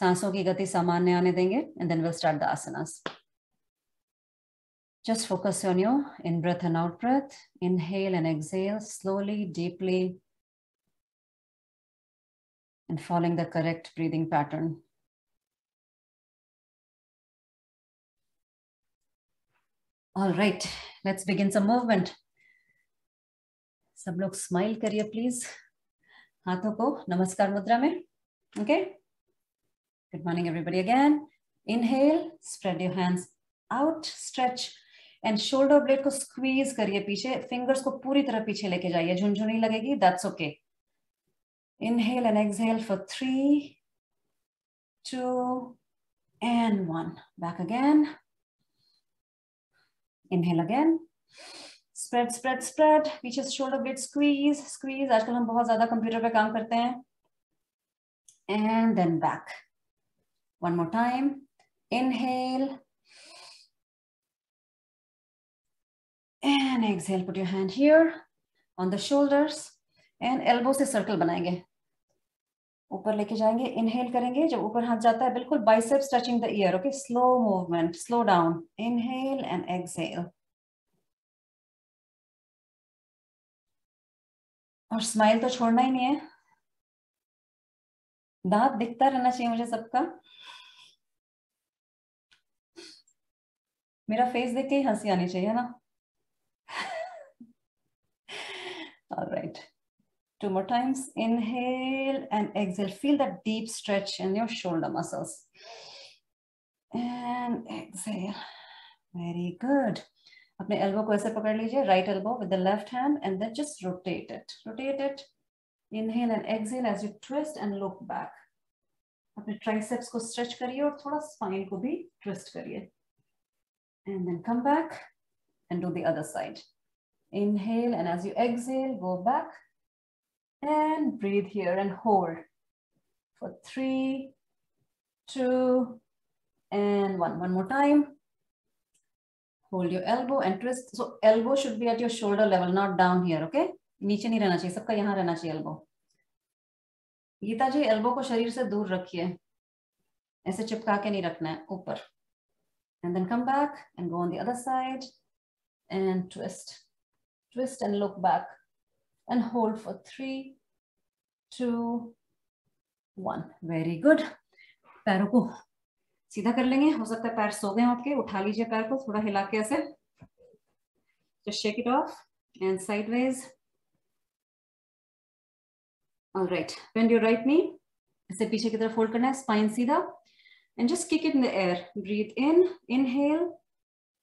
सांसों की गति सामान्य आने देंगे and then will start the asanas. Just focus on your in breath and out breath. Inhale and exhale slowly, deeply, and following the correct breathing pattern. All right, let's begin some movement. सब लोग smile करिए please, हाथों को नमस्कार मुद्रा में. Okay. Good morning everybody again. Inhale, spread your hands out, stretch and shoulder blade को squeeze करिए पीछे, fingers को पूरी तरह पीछे लेके जाइए, झुनझुनी लगेगी, that's okay. Inhale and exhale for 3, 2 and 1. Back again. Inhale again. Spread, spread, spread. पीछे shoulder blade squeeze, squeeze. आजकल हम बहुत ज़्यादा कंप्यूटर पे काम करते हैं. And then back. One more time. Inhale. And exhale. Put your hand here on the shoulders. And elbow से circle बनाएंगे. ऊपर लेके जाएंगे. Inhale करेंगे. जब ऊपर हाथ जाता है, बिल्कुल biceps touching the ear. Okay. Slow movement. Slow down. Inhale and exhale. और स्माइल तो छोड़ना ही नहीं है. दांत दिखता रहना चाहिए मुझे सबका. मेरा फेस देख के ही हंसी आनी चाहिए ना. All right. 2 more times. Inhale and exhale. Feel that deep stretch in your shoulder muscles. And exhale. Very good. अपने elbow को ऐसे पकड़ लीजिए. Right elbow with the left hand and then just rotate it. Rotate it. Inhale and exhale as you twist and look back. अपने triceps को stretch करिए और थोड़ा spine को भी twist करिए. And then come back and do the other side. Inhale and as you exhale, go back and breathe here and hold for 3, 2 and 1. One more time. Hold your elbow and twist. So elbow should be at your shoulder level, not down here, okay? नीचे नहीं रहना चाहिए, सबका यहाँ रहना चाहिए elbow. Gita जी, elbow को शरीर से दूर रखिए. ऐसे चिपका के नहीं रखना है, ऊपर. And then come back and go on the other side and twist. Twist and look back and hold for 3, 2, 1. Very good. पैरों को सीधा कर लेंगे. हो सकता है पैर सो गए आपके. उठा लीजिए पैर को, थोड़ा हिला के ऐसे. Just shake it off and sideways. All right. Bend your right knee. ऐसे पीछे की तरफ फोल्ड करना है. Spine सीधा. And just kick it in the air. Breathe in. Inhale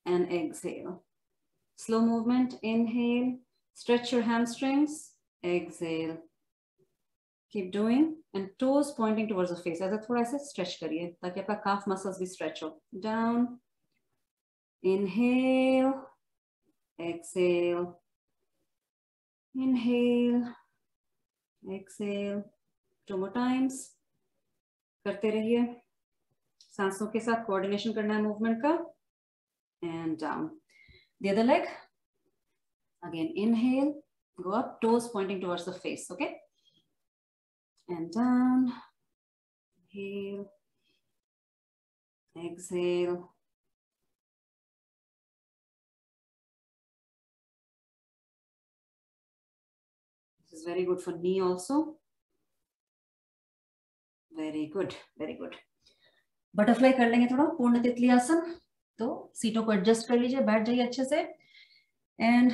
and exhale. Slow movement. Inhale. Stretch your hamstrings. Exhale. Keep doing. And toes pointing towards the face. ऐसा थोड़ा ऐसे stretch करिए ताकि आपका calf muscles भी stretch हो. Down. Inhale. Exhale. Inhale. Exhale. 2 more times. करते रहिए. सांसों के साथ coordination करना है movement का. And down. The other leg. Again, inhale. Go up. Toes pointing towards the face. Okay. And down. Inhale. Exhale. This is very good for knee also. Very good. Very good. Butterfly कर लेंगे थोड़ा. पूर्ण तितली आसन. तो सीटों को adjust कर लीजिए. बैठ जाइए अच्छे से. And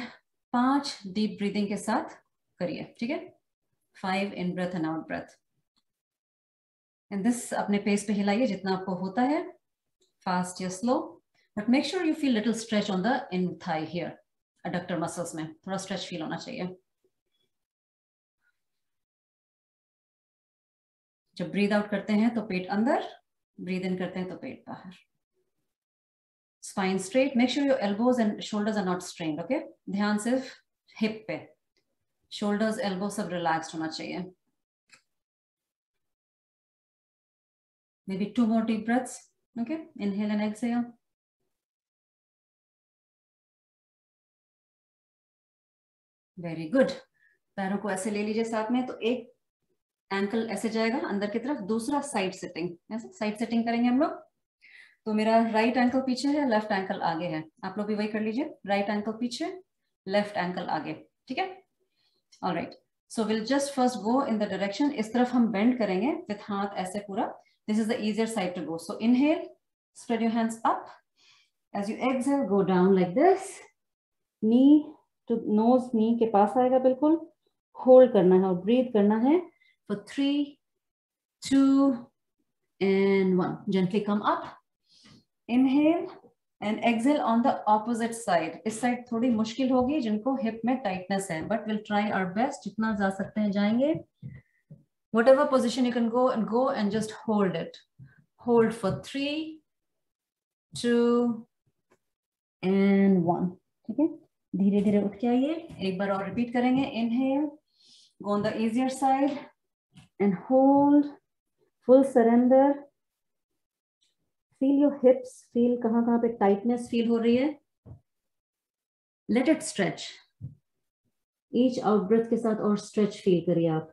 5 deep breathing के साथ करिए. ठीक है. 5 in breath and out breath. And this अपने पेस पे हिलाइए जितना आपको होता है. Fast या slow. But make sure you feel little stretch on the in thigh here. Adductor muscles में थोड़ा stretch feel होना चाहिए. जब breathe out करते हैं तो पेट अंदर. Breathe in करते हैं तो पेट बाहर. Spine straight. Make sure your elbows and shoulders are not strained. Okay. ध्यान सिर्फ hip पे. Shoulders, elbows सब relaxed होना चाहिए. Maybe 2 more deep breaths. Okay. Inhale and exhale. Very good. पैरों को ऐसे ले लीजिए साथ में. तो एक एंकल ऐसे जाएगा अंदर की तरफ, दूसरा साइड सिटिंग, ऐसे साइड सिटिंग करेंगे हम लोग। तो मेरा राइट एंकल पीछे है, लेफ्ट एंकल आगे है, आप लोग भी वही कर लीजिए, राइट एंकल पीछे, लेफ्ट एंकल आगे, ठीक है। Alright, so will just first go in the direction, इस तरफ हम बेंड करेंगे विथ हाथ ऐसे पूरा, this is the easier side to go. So inhale, spread your hands up, as you exhale go down like this, knee to nose knee के पास आएगा बिल्कुल, होल्ड करना है और ब्रीथ करना है for 3, 2 and 1. Gently come up, inhale and exhale on the opposite side. इस साइड थोड़ी मुश्किल होगी जिनको हिप में टाइटनेस है, but we'll try our best, जितना जा सकते हैं जाएंगे। Whatever position you can go and just hold it. Hold for 3, 2 and 1. ठीक है, धीरे धीरे उठ के आइए, एक बार और रिपीट करेंगे। Inhale, go on the easier side and hold, full surrender. Feel your hips, feel कहाँ पे tightness feel हो रही है, let it stretch, each out breath के साथ और stretch feel करिए आप,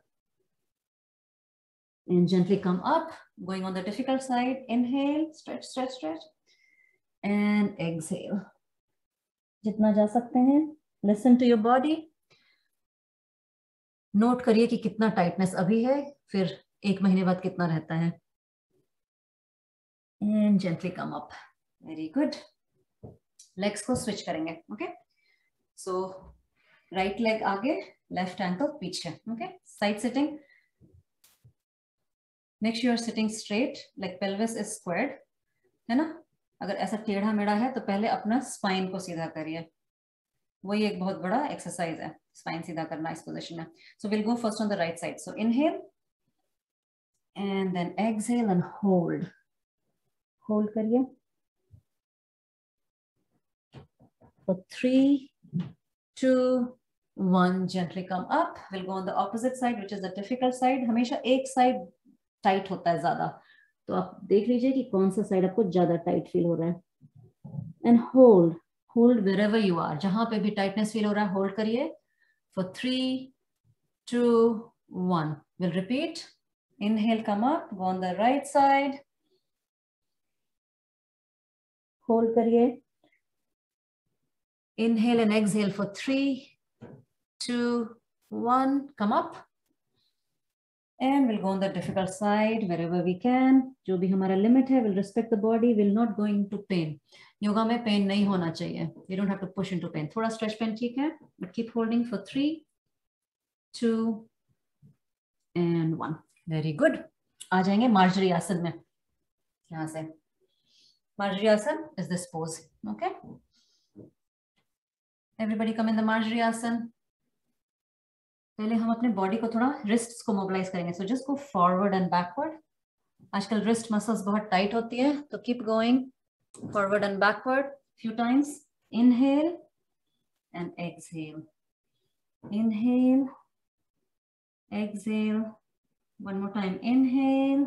and gently come up, going on the difficult side, inhale, stretch, stretch, stretch, and exhale, जितना जा सकते हैं, listen to your body, note करिए कि कितना tightness अभी है, फिर 1 महीने बाद कितना रहता है, and gently come up, very good, legs को switch करेंगे, okay, so right leg आगे, left ankle पीछे, okay, side sitting, make sure you're sitting straight, like pelvis is squared, है ना, अगर ऐसा टेढ़ा मेढ़ा है तो पहले अपना स्पाइन को सीधा करिए, वही एक बहुत बड़ा एक्सरसाइज है, स्पाइन सीधा करना इस पोजीशन में। So will go first on the right side, so inhale and then exhale and hold, hold करिए for 3, 2, 1, gently come up, we'll go on the opposite side which is the difficult side, हमेशा एक side tight होता है ज्यादा, तो आप देख लीजिए कि कौन सा साइड आपको ज्यादा टाइट फील हो रहा है, and hold, hold wherever you are, जहां पे भी टाइटनेस फील हो रहा है होल्ड करिए for 3, 2, 1, we'll repeat, inhale, come up, go on the right side, hold करिए, inhale and exhale for 3, 2, 1, come up, and we'll go on the difficult side wherever we can, जो भी हमारा limit है, we'll respect the body, will not go into pain, yoga में pen नहीं होना चाहिए, you don't have to push into pain, थोड़ा stretch pen ठीक है, but keep holding for 3, 2 and 1, very good, आ जाएंगे मार्जरी आसन में, यहाँ से मार्जरी आसन is this pose, okay, everybody come in the Marjorie आसन, पहले हम अपने बॉडी को थोड़ा रिस्ट्स को मोबिलाइज करेंगे, so just go forward and backward, आजकल रिस्ट मसल्स बहुत टाइट होती है, तो keep going forward and backward few times, inhale and exhale, inhale, exhale, one more time, inhale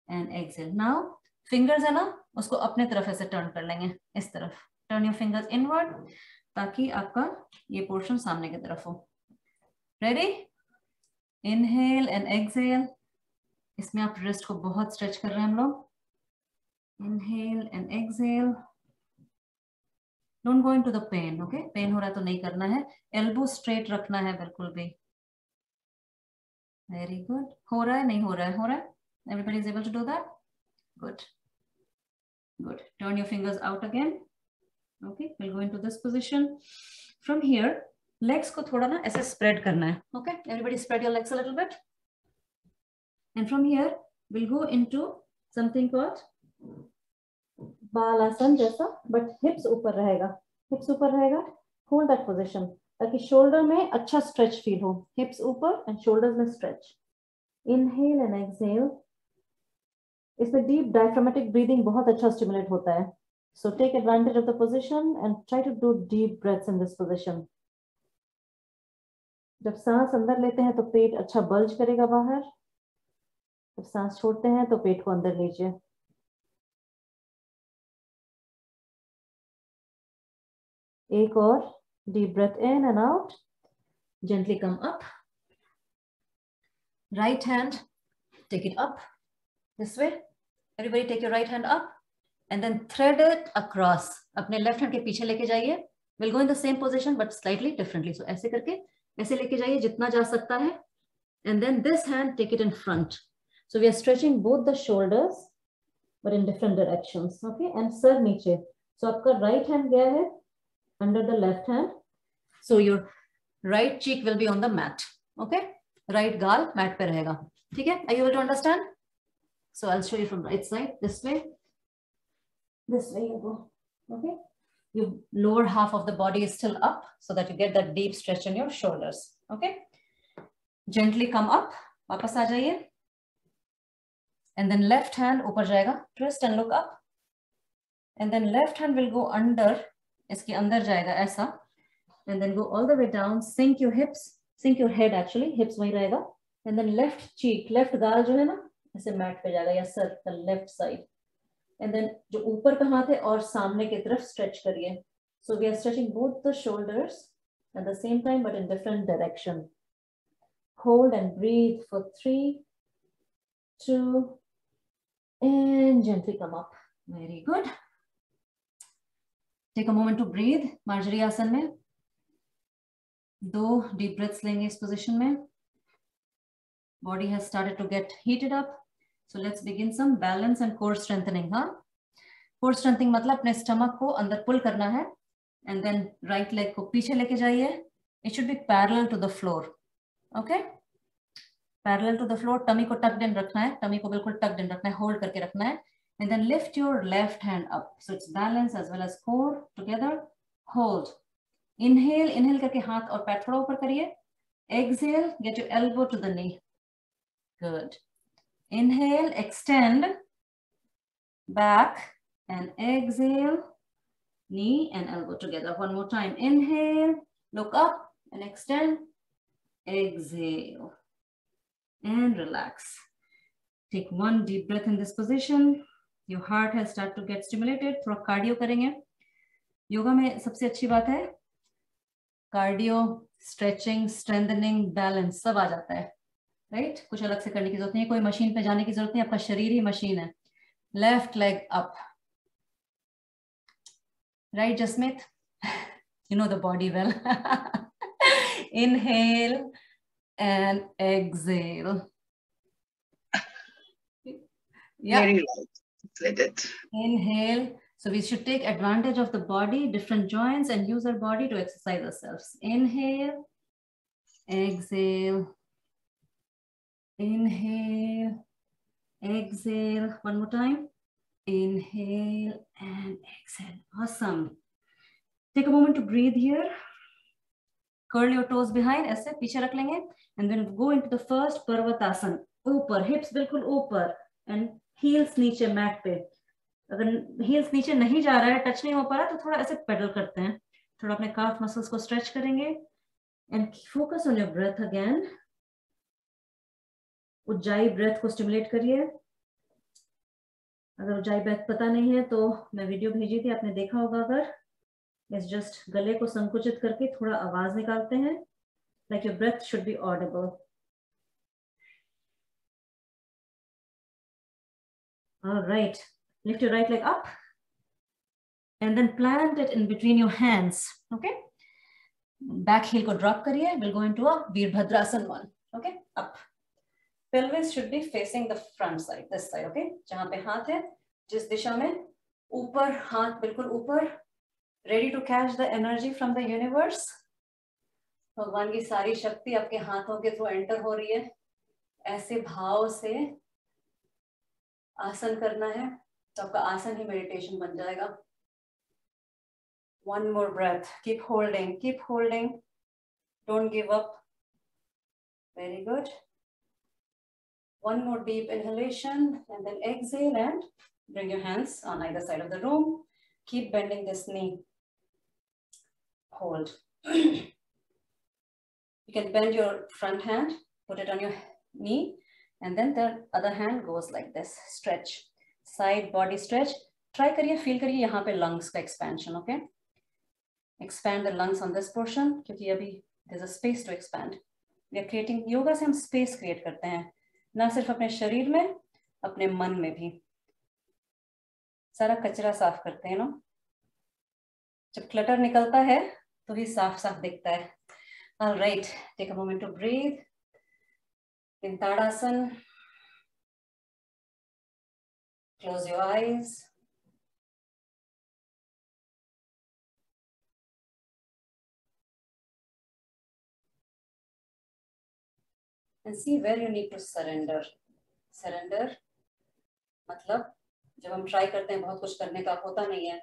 and exhale, now fingers है ना, उसको अपने तरफ ऐसे टर्न कर लेंगे, इस तरफ, टर्न योर फिंगर्स इनवर्ड, ताकि आपका ये पोर्शन सामने की तरफ हो, रेडी, इनहेल एंड एक्सहेल, इसमें आप रिस्ट को बहुत स्ट्रेच कर रहे हैं हम लोग, inhale and exhale, don't go into the pain, okay, pain हो रहा है तो नहीं करना है, एल्बो स्ट्रेट रखना है बिल्कुल भी, वेरी गुड, हो रहा है नहीं हो रहा है, हो रहा है, everybody is able to do that, good good, turn your fingers out again, okay, will go into this position, from here legs को थोड़ा ना ऐसे स्प्रेड करना है, okay, everybody spread your legs a little bit, and from here we'll go into something called Balasana जैसा, but hips ऊपर रहेगा, hips ऊपर रहेगा, होल्ड दैट पोजीशन ताकि शोल्डर में अच्छा स्ट्रेच फील हो, हिप्स ऊपर एंड शोल्डर्स में स्ट्रेच, इनहेल एंड एक्सहेल, इसमें डीप डायफ्रामेटिक ब्रीदिंग बहुत अच्छा स्टिमुलेट होता है, so take advantage of the position and try to do deep breaths in this position, जब सांस अंदर लेते हैं तो पेट अच्छा बल्ज करेगा बाहर, जब सांस छोड़ते हैं तो पेट को अंदर लीजिए, एक और deep breath in and out, gently come up, Right hand, take it up this way. Everybody take your right hand up and then thread it across. अपने left hand के पीछे लेके जाइए. We'll go in the same position but slightly differently. So ऐसे करके ऐसे लेके जाइए जितना जा सकता है. And then this hand, take it in front. So we are stretching both the shoulders but in different directions. Okay, and sir नीचे. So आपका right hand गया है under the left hand. So your right cheek will be on the mat. Okay, right गाल mat पे रहेगा. ठीक है? Are you able to understand? So I'll show you from right side. This way. This way you go. Okay. Your lower half of the body is still up so that you get that deep stretch in your shoulders. Okay. Gently come up. वापस आ जाइए. And then left hand ऊपर जाएगा. Twist and look up. And then left hand will go under. इसके अंदर जाएगा ऐसा. And then go all the way down. Sink your hips. Sink your head actually. Hips वहीं रहेगा. And then left cheek, left गाल जो है ना ऐसे मैट पे जाएगा या sir the left side. And then जो ऊपर का हाथ है और सामने की तरफ stretch करिए. So we are stretching both the shoulders at the same time but in different direction. Hold and breathe for 3, 2, and gently come up. Very good. Take a moment to breathe. Marjari आसन में 2 deep breaths लेंगे इस position में. Body has started to get heated up. So let's begin some balance and core strengthening. हाँ? Core strengthening मतलब अपने stomach को अंदर pull करना है. And then right leg को पीछे लेके जाइए. It should be parallel to the floor. Okay? Parallel to the floor. Tummy को tucked in रखना है. Tummy को बिल्कुल tucked in रखना है. Hold करके रखना है. And then lift your left hand up. So it's balance as well as core together. Hold. Inhale. Inhale करके हाथ और पैर थोड़ा ऊपर करिए. Exhale. Get your elbow to the knee. Good. Inhale, extend, back, and exhale, knee and elbow together. One more time. Inhale, look up and extend, exhale, and relax. Take one deep breath in this position. Your heart has started to get stimulated. थोड़ा cardio करेंगे. योगा में सबसे अच्छी बात है cardio, stretching, strengthening, balance सब आ जाता है. राइट कुछ अलग से करने की जरूरत नहीं है. कोई मशीन पे जाने की जरूरत नहीं. आपका शरीर ही मशीन है. Left leg up. Right Jasmeet, you know the body well. Inhale and exhale. Yeah. Very light. Let it. Inhale. So we should take advantage of the body, different joints, and use our body to exercise ourselves. Inhale, exhale. Inhale, exhale. One more time. Inhale and exhale. Awesome. Take a moment to breathe here. Curl your toes behind. ऐसे पीछे रख लेंगे. And then go into the first Parvatasana. ऊपर, hips बिल्कुल ऊपर. And heels नीचे mat पे. अगर heels नीचे नहीं जा रहा है, touch नहीं हो पा रहा, तो थोड़ा ऐसे pedal करते हैं. थोड़ा अपने calf muscles को stretch करेंगे. And focus on your breath again. Ujjayi breath को स्टिमुलेट करिए. अगर उज्जाई ब्रेथ पता नहीं है तो मैं वीडियो भेजी थी, आपने देखा होगा. अगर इस जस्ट गले को संकुचित करके थोड़ा आवाज निकालते हैं. Like your breath should be audible. Alright, lift your right leg up and then plant it in between your hands. Okay, back heel को ड्रॉप करिए. Will go into a Virabhadrasana 1. Okay, up. Pelvis should be facing the front side, this side, okay? जहाँ पे हाथ है, जिस दिशा में ऊपर, हाथ बिल्कुल ऊपर. Ready to catch the energy from the universe? भगवान की सारी शक्ति आपके हाथों के थ्रू एंटर हो रही है. ऐसे भाव से आसन करना है तो आपका आसन ही मेडिटेशन बन जाएगा. One more breath. Keep holding, keep holding. Don't give up. Very good. One more deep inhalation and then exhale and bring your hands on either side of the room. Keep bending this knee. Hold. You can bend your front hand, put it on your knee, and then the other hand goes like this. Stretch. Side body stretch. Try करिए, feel करिए यहाँ पे lungs का expansion, okay? Expand the lungs on this portion क्योंकि अभी there's a space to expand. We are creating, yoga से हम space create करते हैं, ना सिर्फ अपने शरीर में, अपने मन में भी। सारा कचरा साफ करते हैं ना, जब क्लटर निकलता है तो ही साफ साफ दिखता है। All right, take a moment to breathe in Tadasana. Close your eyes. And see where you need to surrender. Surrender मतलब जब हम ट्राई करते हैं बहुत कुछ करने का होता नहीं है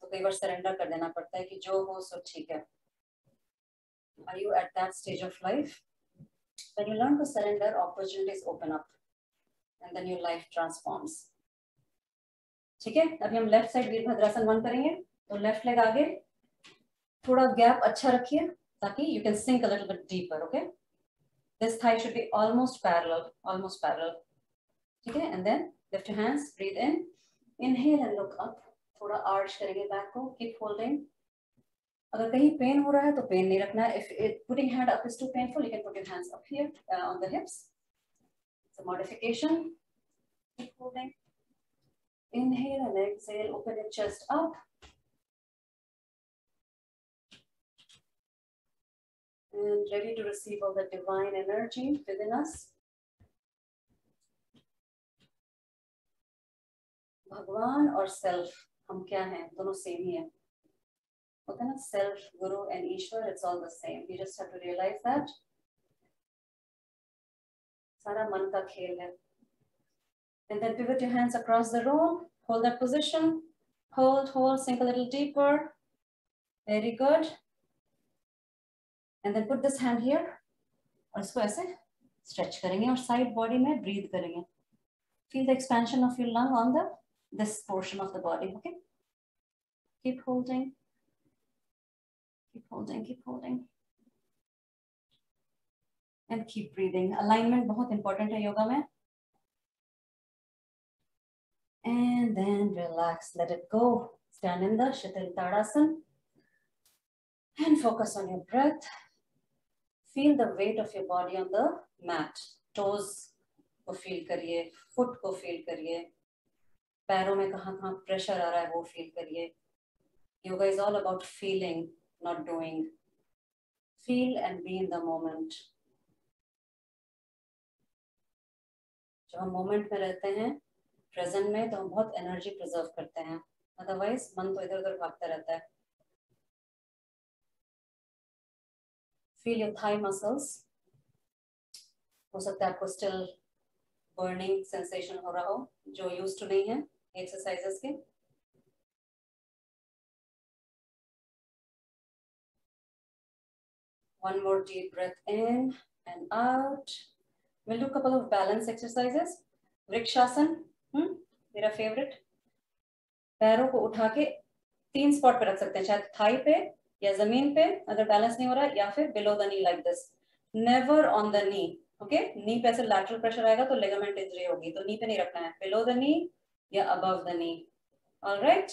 तो कई बार सरेंडर कर देना पड़ता है कि जो हो सो ठीक है। Are you at that stage of life? When you learn to surrender, opportunities open up and then your life transforms. ठीक है, अभी हम लेफ्ट साइड वीरभद्रासन 1 करेंगे। तो लेफ्ट लेग आगे, थोड़ा गैप अच्छा रखिए ताकि you can sink a little bit deeper. Okay, this thigh should be almost parallel, almost parallel. ठीक है, and then lift your hands, breathe in, inhale and look up. थोड़ा arch करेंगे back को, keep holding. अगर कहीं pen हो रहा है तो पेन नहीं रखना है। If putting hand up is too painful, you can put your hands up here on the hips. It's a modification. Keep holding. Inhale and exhale. Open your chest up. And ready to receive all the divine energy within us. भगवान और self हम क्या हैं, दोनों same ही है। होता है ना, self, guru and Ishwar, it's all the same. You just have to realise that सारा मन का खेल है। And then pivot your hands across the room, hold that position, hold, sink a little deeper. Very good. And then put this hand here और इसको ऐसे stretch करेंगे और side body में breathe करेंगे। Feel the expansion of your lung on this portion of the body. Okay, keep holding. Keep holding, keep holding. And keep breathing. Alignment बहुत important है योगा में. And then relax, let it go. Stand in the Shitil Tadasana. And focus on your breath. Feel the weight of your body on the mat. Toes को feel करिए, foot को feel करिए, पैरों में कहाँ pressure आ रहा है वो feel करिए. Yoga is all about feeling, not doing. Feel and be in the moment. जब हम मोमेंट में रहते हैं, प्रेजेंट में, तो हम बहुत एनर्जी प्रिजर्व करते हैं। अदरवाइज मन तो इधर उधर भागता रहता है। Feel your thigh muscles. हो सकता है आपको स्टिल बर्निंग सेंसेशन हो रहा हो जो यूज्ड टू नहीं है एक्सरसाइजेस के। One more deep breath in and out. We'll do a couple of balance exercises. Vrikshasana, मेरा फेवरेट। पैरों को उठा के 3 स्पॉट पे रख सकते हैं, शायद थाई पे या जमीन पे अगर बैलेंस नहीं हो रहा है, या फिर below the knee like this. Never on the knee. Okay, knee पे ऐसे लैटरल प्रेशर आएगा तो लिगामेंट इंजरी होगी, तो नी पे नहीं रखना है, बिलो द नी या above the knee. Alright,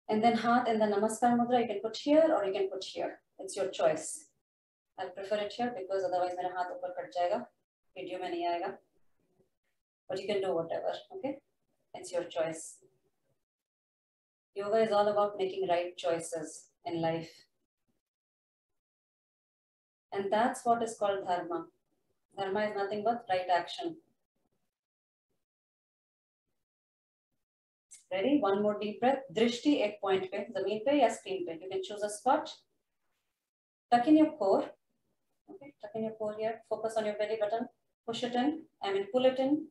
and then हाथ in the namaskar mudra you can put here or you can put here, it's your choice. I prefer it here because otherwise मेरा हाथ ऊपर कट जाएगा, video में नहीं आएगा, but you can do whatever. Okay, it's your choice. Yoga is all about making right choices in life, and that's what is called dharma. Dharma is nothing but right action. Ready? One more deep breath. Drishti एक point पे, जमीन पे या screen पे. You can choose a spot. Tuck in your core. Okay, tuck in your core here. Focus on your belly button. Push it in. Pull it in.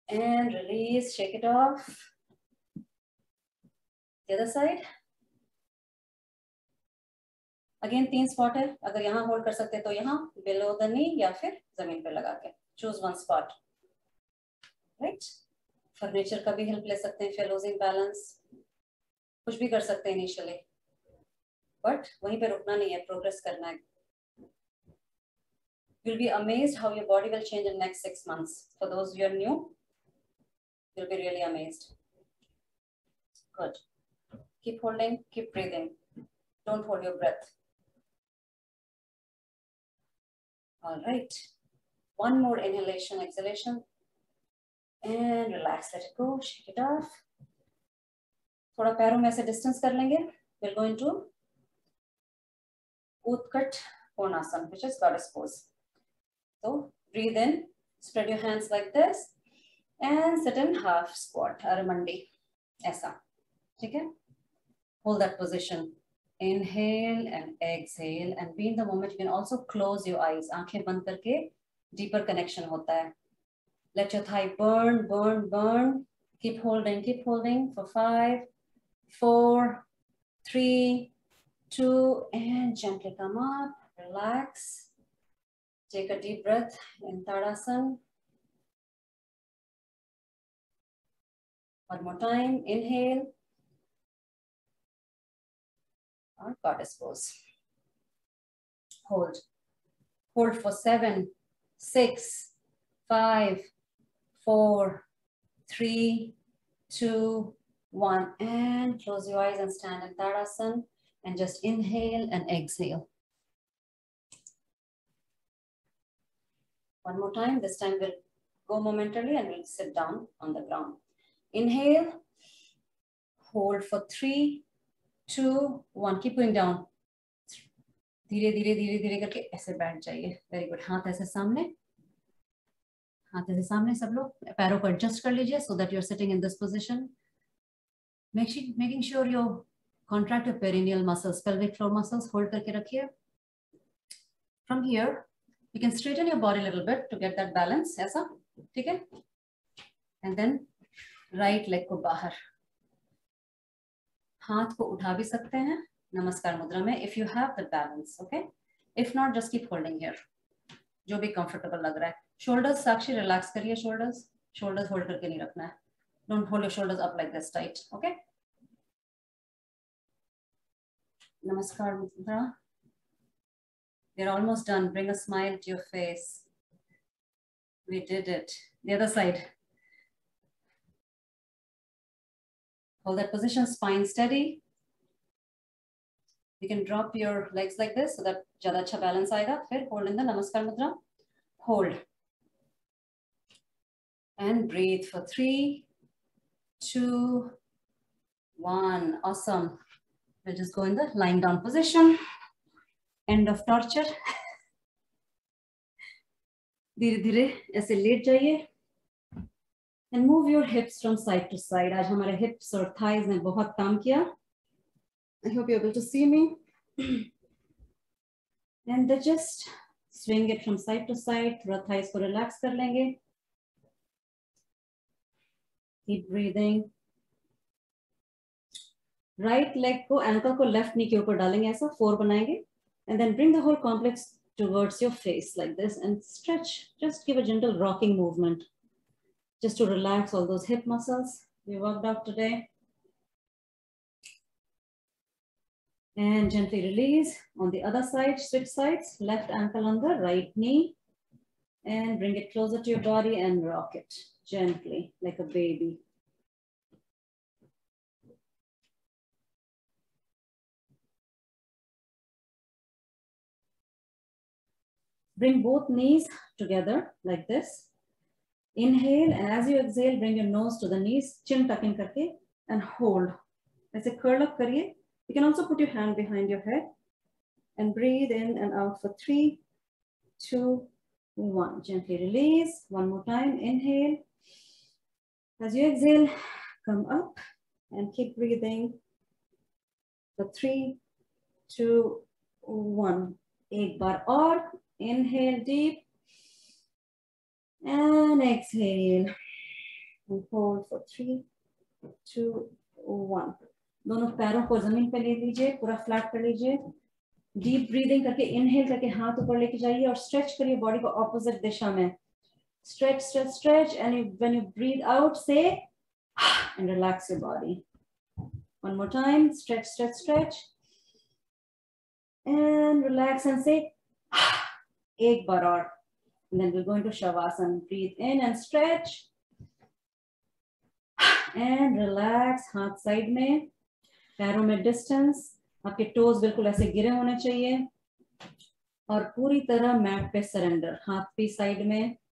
And release. Shake it off. The other side. Again 3 spot है. अगर यहाँ hold कर सकते तो यहाँ below the knee या फिर जमीन पे लगा के. Choose one spot. Right? Furniture का भी हेल्प ले सकते हैं, फिर लूजिंग बैलेंस, कुछ भी कर सकते हैं इनिशियली, बट वहीं पे रुकना नहीं है, प्रोग्रेस करना है। You'll be amazed how your body will change in next 6 months. For those who are new, you'll be really amazed. Good. Keep holding, keep breathing. Don't hold your breath. All right. One more inhalation, exhalation. And relax, let it go, shake it off. थोड़ा पैरों में से distance कर लेंगे. We'll go into Utkat Konasana, which is goddess pose. So breathe in, spread your hands like this, and sit in half squat, Aramandi. ऐसा, ठीक है? Hold that position. Inhale and exhale, and be in the moment. You can also close your eyes. आंखें बंद करके deeper connection होता है. Let your thigh burn, burn, burn. Keep holding for 5, 4, 3, 2, and gently come up. Relax. Take a deep breath in Tadasana. One more time. Inhale. Or goddess pose. Hold. Hold for 7, 6, 5, 4, 3, 2, 1. And close your eyes and stand in Tadasana. And just inhale and exhale. One more time. This time we'll go momentarily and we'll sit down on the ground. Inhale. Hold for 3, 2, 1. Keep going down. धीरे धीरे धीरे धीरे करके ऐसे बैठ जाइए. Very good. हाथ ऐसे सामने. हाथ ऐसे सामने सब लोग. पैरों को एडजस्ट कर लीजिए so that you're sitting in this position. Making sure you contract your perineal muscles, pelvic floor muscles. Hold करके रखिए. From here, you can straighten your body a little bit to get that balance. ऐसा, ठीक है? And then right leg को बाहर. हाथ को उठा भी सकते हैं नमस्कार मुद्रा में if you have the balance, okay? If not, just keep holding here. जो भी comfortable लग रहा है. Shoulders साक्षी relax करिए shoulders. Shoulders hold करके नहीं रखना है. Don't hold your shoulders up like this tight, okay? Namaskar mudra. We're almost done. Bring a smile to your face. We did it. The other side. Hold that position, spine steady. You can drop your legs like this so that ज़्यादा अच्छा balance आएगा. फिर hold in the Namaskar Mudra. Hold. And breathe for 3, 2, 1. Awesome. We'll just go in the lying down position. End of torture. धीरे धीरे ऐसे late जाइए. And move your hips from side to side. आज हमारे hips और thighs ने बहुत काम किया. I hope you're able to see me. And then just swing it from side to side. थोड़ा thighs को relax कर लेंगे. Keep breathing. Right leg को ankle को left knee के ऊपर डालेंगे ऐसा 4 बनाएंगे. And then bring the whole complex towards your face like this and stretch. Just give a gentle rocking movement. Just to relax all those hip muscles we worked out today. And gently release. On the other side, switch sides. Left ankle on the right knee. And bring it closer to your body and rock it gently like a baby. Bring both knees together like this. Inhale, and as you exhale, bring your nose to the knees, chin tuck in karke, and hold. Aise curl up kariye. You can also put your hand behind your head and breathe in and out for 3, 2, 1. Gently release. One more time. Inhale. As you exhale, come up and keep breathing for 3, 2, 1. एक बार और. Inhale deep. And exhale. And hold for 3, 2, 1. दोनों पैरों को जमीन पे ले लीजिए, पूरा फ्लैट कर लीजिए. डीप ब्रीदिंग करके इनहेल करके हाथ ऊपर लेके जाइए और स्ट्रेच करिए बॉडी को ऑपोजिट दिशा में. Stretch, stretch, stretch, and when you breathe out, say and relax your body. One more time. Stretch, stretch, stretch, and relax and say एक बार और. And then we'll go into Shavasana. Breathe in and stretch. And relax. हाथ side में. पैरों में distance. आपके toes बिल्कुल ऐसे गिरे होने चाहिए और पूरी तरह मैट पे सरेंडर, हाथ भी साइड में,